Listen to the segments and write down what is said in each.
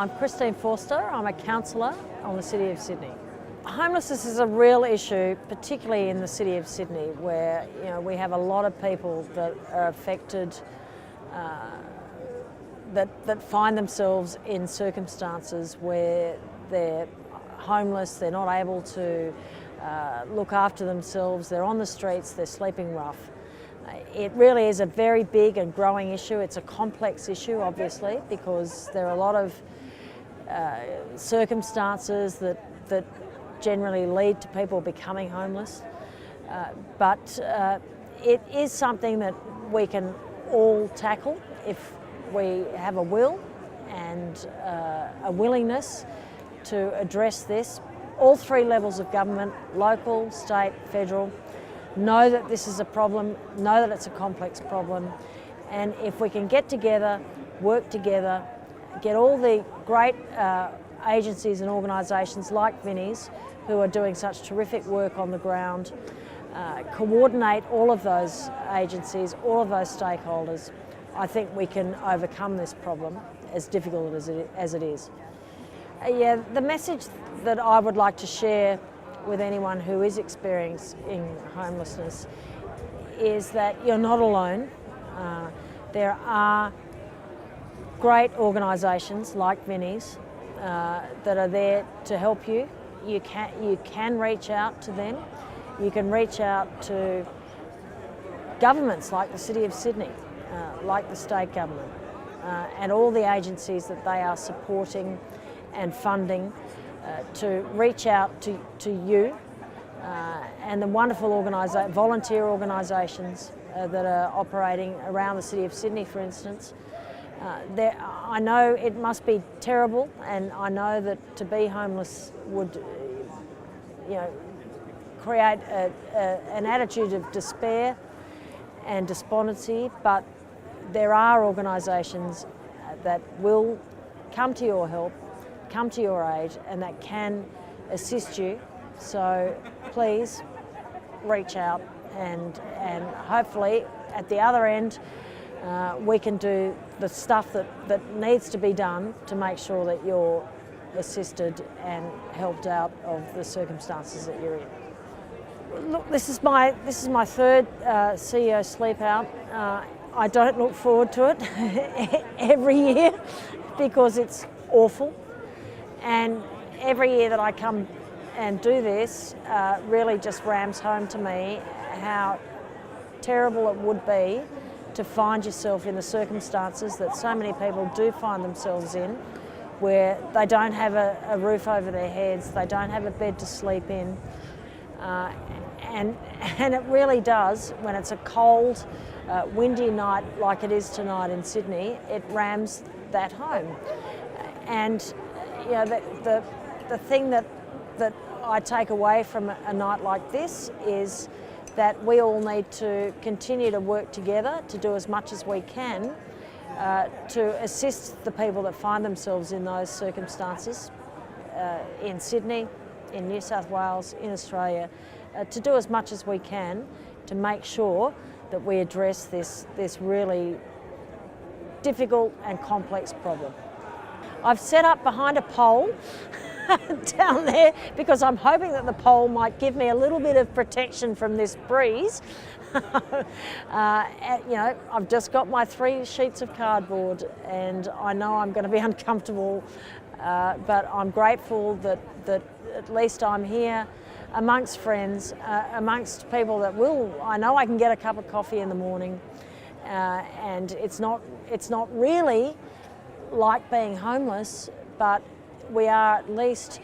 I'm Christine Forster. I'm a councillor on the City of Sydney. Homelessness is a real issue, particularly in the City of Sydney, where we have a lot of people that are affected, that find themselves in circumstances where they're homeless, they're not able to look after themselves, they're on the streets, they're sleeping rough. It really is a very big and growing issue. It's a complex issue, obviously, because there are a lot of circumstances that generally lead to people becoming homeless. But it is something that we can all tackle if we have a will and a willingness to address this. All three levels of government, local, state, federal, know that this is a problem, know that it's a complex problem, and if we can get together, work together, get all the great agencies and organisations like Vinnies, who are doing such terrific work on the ground, coordinate all of those agencies, all of those stakeholders, I think we can overcome this problem, as difficult as it is. The message that I would like to share with anyone who is experiencing homelessness is that you're not alone. There are great organisations like Vinnies that are there to help you. You can reach out to them. You can reach out to governments like the City of Sydney, like the state government, and all the agencies that they are supporting and funding to reach out to you and the wonderful volunteer organisations that are operating around the City of Sydney, for instance. I know it must be terrible, and I know that to be homeless would create an attitude of despair and despondency, but there are organisations that will come to your help, come to your aid, and that can assist you. So please reach out, and hopefully at the other end we can do the stuff that needs to be done to make sure that you're assisted and helped out of the circumstances that you're in. Look, this is my third CEO Sleepout. I don't look forward to it every year because it's awful. And every year that I come and do this really just rams home to me how terrible it would be to find yourself in the circumstances that so many people do find themselves in, where they don't have a roof over their heads, they don't have a bed to sleep in. And it really does, when it's a cold, windy night like it is tonight in Sydney, it rams that home. And the thing that I take away from a night like this is that we all need to continue to work together to do as much as we can to assist the people that find themselves in those circumstances in Sydney, in New South Wales, in Australia, to do as much as we can to make sure that we address this really difficult and complex problem. I've set up behind a pole down there because I'm hoping that the pole might give me a little bit of protection from this breeze. I've just got my 3 sheets of cardboard, and I know I'm going to be uncomfortable, but I'm grateful that at least I'm here amongst friends, amongst people that I know I can get a cup of coffee in the morning, and it's not really like being homeless, but we are at least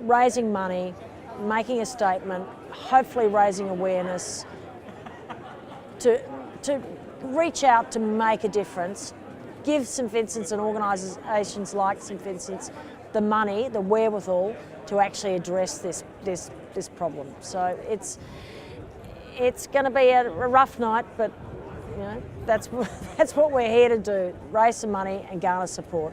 raising money, making a statement, hopefully raising awareness to reach out to make a difference, give St Vincent's and organisations like St Vincent's the money, the wherewithal to actually address this problem. So it's going to be a rough night, but that's what we're here to do: raise some money and garner support.